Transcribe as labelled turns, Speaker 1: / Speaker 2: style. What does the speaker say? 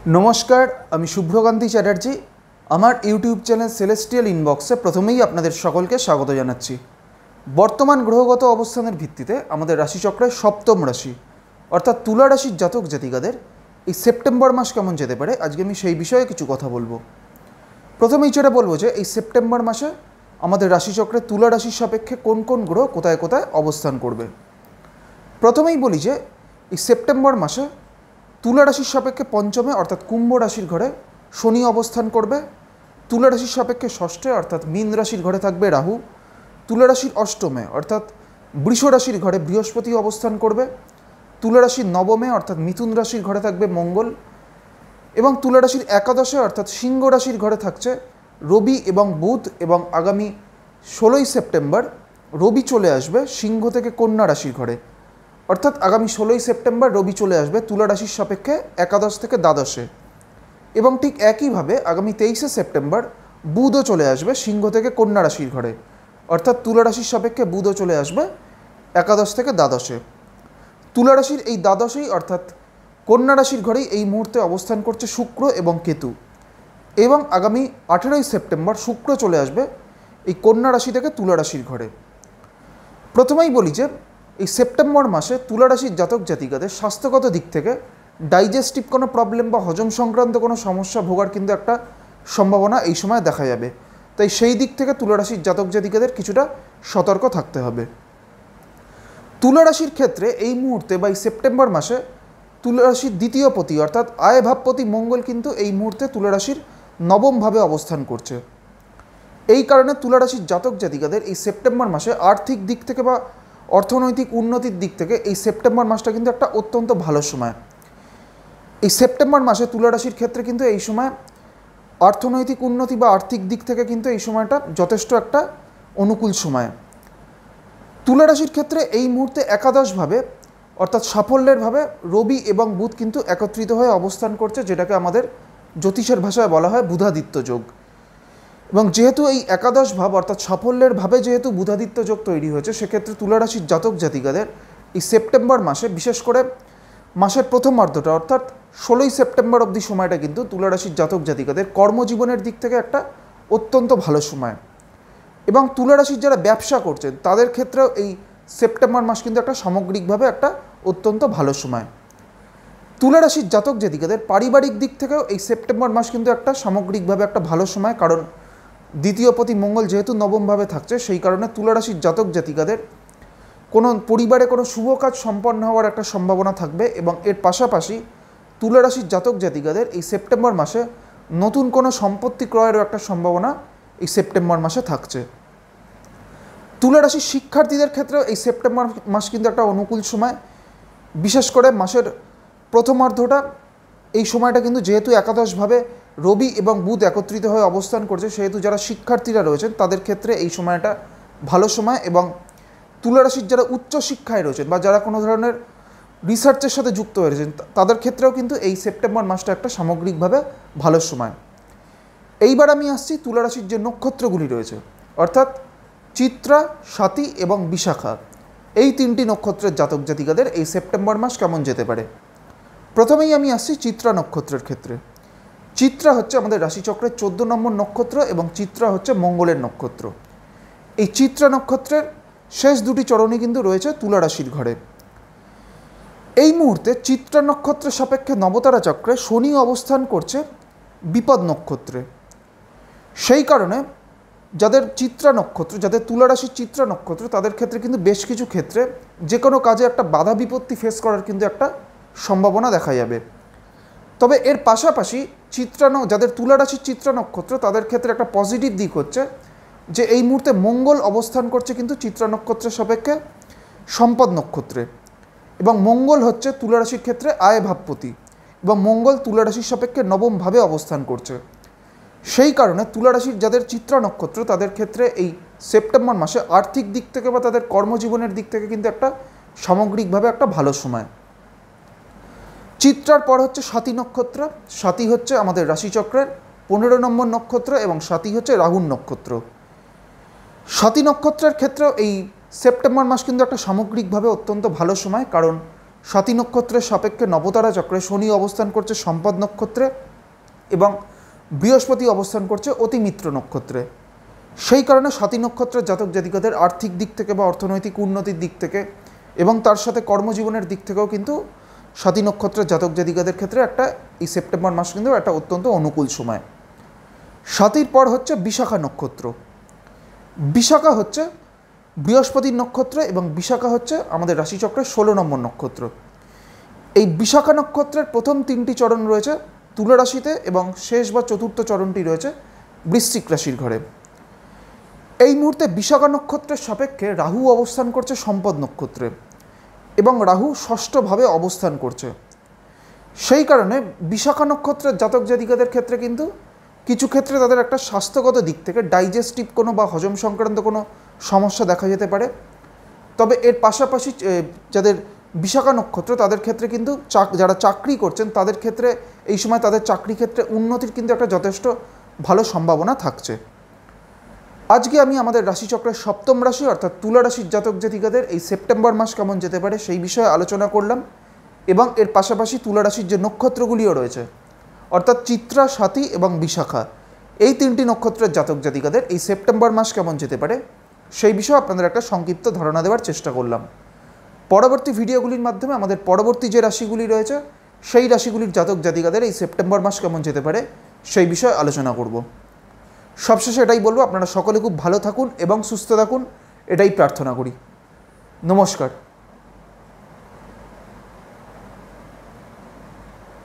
Speaker 1: नमस्कार आमी शुभ्रकांती चैटार्जी आमार यूट्यूब चैनल सेलेस्टियल इनबक्से प्रथमेई आपनादेर सकलके स्वागत जानाच्छि। बर्तमान ग्रहगत अवस्थानेर भित्तिते आमादेर राशिचक्रे सप्तम राशि अर्थात तुला राशिर जातक जातिकादेर এই সেপ্টেম্বর মাস কেমন যেতে পারে আজকে আমি সেই বিষয়ে কিছু কথা বলবো। প্রথমেই যেটা বলবো যে এই সেপ্টেম্বর মাসে আমাদের রাশিচক্রে তুলা রাশির সাপেক্ষে কোন কোন গ্রহ কোথায় কোথায় অবস্থান করবে। প্রথমেই বলি যে এই সেপ্টেম্বর মাসে তুলা রাশির সাপেক্ষে পঞ্চমে অর্থাৎ কুম্ভ রাশির ঘরে শনি অবস্থান করবে। তুলা রাশির সাপেক্ষে ষষ্ঠে অর্থাৎ মীন রাশির ঘরে থাকবে রাহু। তুলা রাশির অষ্টমে অর্থাৎ বৃষ রাশির ঘরে বৃহস্পতি অবস্থান করবে। তুলা রাশির নবমে অর্থাৎ মিথুন রাশির ঘরে থাকবে মঙ্গল এবং তুলা রাশির একাদশে অর্থাৎ সিংহ রাশির ঘরে থাকছে রবি এবং বুধ। এবং আগামী 16ই সেপ্টেম্বর রবি চলে আসবে সিংহ থেকে কন্যা রাশির ঘরে, অর্থাৎ আগামী 16ই সেপ্টেম্বর রবি চলে আসবে তুলা রাশির সাপেক্ষে একাদশ থেকে দ্বাদশে। এবং ঠিক একইভাবে আগামী 23শে সেপ্টেম্বর বুধও চলে আসবে সিংহ থেকে কন্যা রাশির ঘরে, অর্থাৎ তুলা রাশির সাপেক্ষে বুধও চলে আসবে একাদশ থেকে দ্বাদশে। তুলা রাশির এই দ্বাদশেই অর্থাৎ কন্যা রাশির ঘরেই এই মুহূর্তে অবস্থান করছে শুক্র এবং কেতু। এবং আগামী 18ই সেপ্টেম্বর শুক্র চলে আসবে এই কন্যা রাশি থেকে তুলা রাশির ঘরে। প্রথমেই বলি যে এই সেপ্টেম্বর মাসে তুলা রাশির জাতক জাতিকাদের স্বাস্থ্যগত দিক থেকে ডাইজেস্টিভ কোনো প্রবলেম বা হজম সংক্রান্ত কোনো সমস্যা ভোগার কিন্তু একটা সম্ভাবনা এই সময় দেখা যাবে। তাই সেই দিক থেকে তুলা রাশির জাতক জাতিকাদের কিছুটা সতর্ক থাকতে হবে। তুলা রাশির ক্ষেত্রে এই মুহূর্তে বা এই সেপ্টেম্বর মাসে তুলা রাশির দ্বিতীয় পতি অর্থাৎ আয় ভাবপতি মঙ্গল কিন্তু এই মুহূর্তে তুলা রাশির নবমভাবে অবস্থান করছে। এই কারণে তুলা রাশির জাতক জাতিকাদের এই সেপ্টেম্বর মাসে আর্থিক দিক থেকে বা অর্থনৈতিক উন্নতির দিক থেকে এই সেপ্টেম্বর মাসটা কিন্তু একটা অত্যন্ত ভালো সময়। এই সেপ্টেম্বর মাসে তুলা রাশির ক্ষেত্রে কিন্তু এই সময় অর্থনৈতিক উন্নতি বা আর্থিক দিক থেকে কিন্তু এই সময়টা যথেষ্ট একটা অনুকূল সময়। তুলা রাশির ক্ষেত্রে এই মুহূর্তে একাদশভাবে অর্থাৎ সাফল্যের ভাবে রবি এবং বুধ কিন্তু একত্রিত হয়ে অবস্থান করছে, যেটাকে আমাদের জ্যোতিষের ভাষায় বলা হয় বুধাদিত্য যোগ। এবং যেহেতু এই একাদশ ভাব অর্থাৎ সাফল্যের ভাবে যেহেতু বুধাদিত্য যোগ তৈরি হয়েছে, সেক্ষেত্রে তুলা রাশির জাতক জাতিকাদের এই সেপ্টেম্বর মাসে বিশেষ করে মাসের প্রথমার্ধটা অর্থাৎ 16ই সেপ্টেম্বর অবধি সময়টা কিন্তু তুলা রাশির জাতক জাতিকাদের কর্মজীবনের দিক থেকে একটা অত্যন্ত ভালো সময়। এবং তুলা রাশির যারা ব্যবসা করছেন তাদের ক্ষেত্রেও এই সেপ্টেম্বর মাস কিন্তু একটা সামগ্রিকভাবে একটা অত্যন্ত ভালো সময়। তুলা রাশির জাতক জাতিকাদের পারিবারিক দিক থেকেও এই সেপ্টেম্বর মাস কিন্তু একটা সামগ্রিকভাবে একটা ভালো সময়, কারণ দ্বিতীয় পতি মঙ্গল যেহেতু নবমভাবে থাকছে সেই কারণে তুলা রাশির জাতক জাতিকাদের কোনো পরিবারে কোনো শুভ কাজ সম্পন্ন হওয়ার একটা সম্ভাবনা থাকবে। এবং এর পাশাপাশি তুলা রাশির জাতক জাতিকাদের এই সেপ্টেম্বর মাসে নতুন কোনো সম্পত্তি ক্রয়েরও একটা সম্ভাবনা এই সেপ্টেম্বর মাসে থাকছে। তুলা রাশির শিক্ষার্থীদের ক্ষেত্রেও এই সেপ্টেম্বর মাস কিন্তু একটা অনুকূল সময়। বিশেষ করে মাসের প্রথমার্ধটা এই সময়টা কিন্তু যেহেতু একাদশভাবে রবি এবং বুধ একত্রিত হয়ে অবস্থান করছে, সেহেতু যারা শিক্ষার্থীরা রয়েছেন তাদের ক্ষেত্রে এই সময়টা ভালো সময়। এবং তুলা রাশির যারা উচ্চশিক্ষায় রয়েছেন বা যারা কোনো ধরনের রিসার্চের সাথে যুক্ত হয়েছেন তাদের ক্ষেত্রেও কিন্তু এই সেপ্টেম্বর মাসটা একটা সামগ্রিকভাবে ভালো সময়। এইবার আমি আসছি তুলা রাশির যে নক্ষত্রগুলি রয়েছে অর্থাৎ চিত্রা, স্বাতী এবং বিশাখা, এই তিনটি নক্ষত্রের জাতক জাতিকাদের এই সেপ্টেম্বর মাস কেমন যেতে পারে। প্রথমেই আমি আসছি চিত্রা নক্ষত্রের ক্ষেত্রে। চিত্রা হচ্ছে আমাদের রাশিচক্রের 14 নম্বর নক্ষত্র এবং চিত্রা হচ্ছে মঙ্গলের নক্ষত্র। এই চিত্রা নক্ষত্রের শেষ দুটি চরণই কিন্তু রয়েছে তুলা রাশির ঘরে। এই মুহূর্তে চিত্রা নক্ষত্রের সাপেক্ষে নবতারা চক্রে শনি অবস্থান করছে বিপদ নক্ষত্রে। সেই কারণে যাদের চিত্রা নক্ষত্র, যাদের তুলা রাশির চিত্রা নক্ষত্র, তাদের ক্ষেত্রে কিন্তু বেশ কিছু ক্ষেত্রে যে কোনো কাজে একটা বাধা বিপত্তি ফেস করার কিন্তু একটা সম্ভাবনা দেখা যাবে। তবে এর পাশাপাশি যাদের তুলা রাশির চিত্রা নক্ষত্র তাদের ক্ষেত্রে একটা পজিটিভ দিক হচ্ছে যে এই মুহূর্তে মঙ্গল অবস্থান করছে কিন্তু চিত্রা নক্ষত্রের সাপেক্ষে সম্পদ নক্ষত্রে। এবং মঙ্গল হচ্ছে তুলা রাশির ক্ষেত্রে আয় ভাবপতি এবং মঙ্গল তুলা রাশির সাপেক্ষে নবমভাবে অবস্থান করছে। সেই কারণে তুলা রাশির যাদের চিত্রা নক্ষত্র তাদের ক্ষেত্রে এই সেপ্টেম্বর মাসে আর্থিক দিক থেকে বা তাদের কর্মজীবনের দিক থেকে কিন্তু একটা সামগ্রিকভাবে একটা ভালো সময়। চিত্রার পর হচ্ছে স্বাতী নক্ষত্র। স্বাতী হচ্ছে আমাদের রাশিচক্রের 15 নম্বর নক্ষত্র এবং স্বাতী হচ্ছে রাহুর নক্ষত্র। স্বাতী নক্ষত্রের ক্ষেত্রেও এই সেপ্টেম্বর মাস কিন্তু একটা সামগ্রিকভাবে অত্যন্ত ভালো সময়, কারণ স্বাতী নক্ষত্রের সাপেক্ষে নবতারা চক্রে শনি অবস্থান করছে সম্পদ নক্ষত্রে এবং বৃহস্পতি অবস্থান করছে অতিমিত্র নক্ষত্রে। সেই কারণে স্বাতী নক্ষত্রের জাতক জাতিকাদের আর্থিক দিক থেকে বা অর্থনৈতিক উন্নতির দিক থেকে এবং তার সাথে কর্মজীবনের দিক থেকেও কিন্তু স্বাতী নক্ষত্রের জাতক জাতিকাদের ক্ষেত্রে এই সেপ্টেম্বর মাস কিন্তু একটা অত্যন্ত অনুকূল সময়। স্বাতীর পর হচ্ছে বিশাখা নক্ষত্র। বিশাখা হচ্ছে বৃহস্পতির নক্ষত্র এবং বিশাখা হচ্ছে আমাদের রাশিচক্রের 16 নম্বর নক্ষত্র। এই বিশাখা নক্ষত্রের প্রথম 3টি চরণ রয়েছে তুলা রাশিতে এবং শেষ বা চতুর্থ চরণটি রয়েছে বৃশ্চিক রাশির ঘরে। এই মুহূর্তে বিশাখা নক্ষত্রের সাপেক্ষে রাহু অবস্থান করছে সম্পদ নক্ষত্রে এবং রাহু ষষ্ঠভাবে অবস্থান করছে। সেই কারণে বিশাখা নক্ষত্রের জাতক জাতিকাদের ক্ষেত্রে কিন্তু কিছু ক্ষেত্রে তাদের একটা স্বাস্থ্যগত দিক থেকে ডাইজেস্টিভ কোনো বা হজম সংক্রান্ত কোনো সমস্যা দেখা যেতে পারে। তবে এর পাশাপাশি যাদের বিশাখা নক্ষত্র তাদের ক্ষেত্রে কিন্তু যারা চাকরি করছেন তাদের ক্ষেত্রে এই সময় তাদের চাকরি ক্ষেত্রে উন্নতির কিন্তু একটা যথেষ্ট ভালো সম্ভাবনা থাকছে। আজকে আমি আমাদের রাশিচক্রের সপ্তম রাশি অর্থাৎ তুলা রাশির জাতক জাতিকাদের এই সেপ্টেম্বর মাস কেমন যেতে পারে সেই বিষয়ে আলোচনা করলাম এবং এর পাশাপাশি তুলা রাশির যে নক্ষত্রগুলিও রয়েছে অর্থাৎ চিত্রা, স্বাতী এবং বিশাখা, এই 3টি নক্ষত্রের জাতক জাতিকাদের এই সেপ্টেম্বর মাস কেমন যেতে পারে সেই বিষয়ে আপনাদের একটা সংক্ষিপ্ত ধারণা দেওয়ার চেষ্টা করলাম। পরবর্তী ভিডিওগুলির মাধ্যমে আমাদের পরবর্তী যে রাশিগুলি রয়েছে সেই রাশিগুলির জাতক জাতিকাদের এই সেপ্টেম্বর মাস কেমন যেতে পারে সেই বিষয়ে আলোচনা করব। সবশেষে এটাই বলবো, আপনারা সকলে খুব ভালো থাকুন এবং সুস্থ থাকুন, এটাই প্রার্থনা করি। নমস্কার।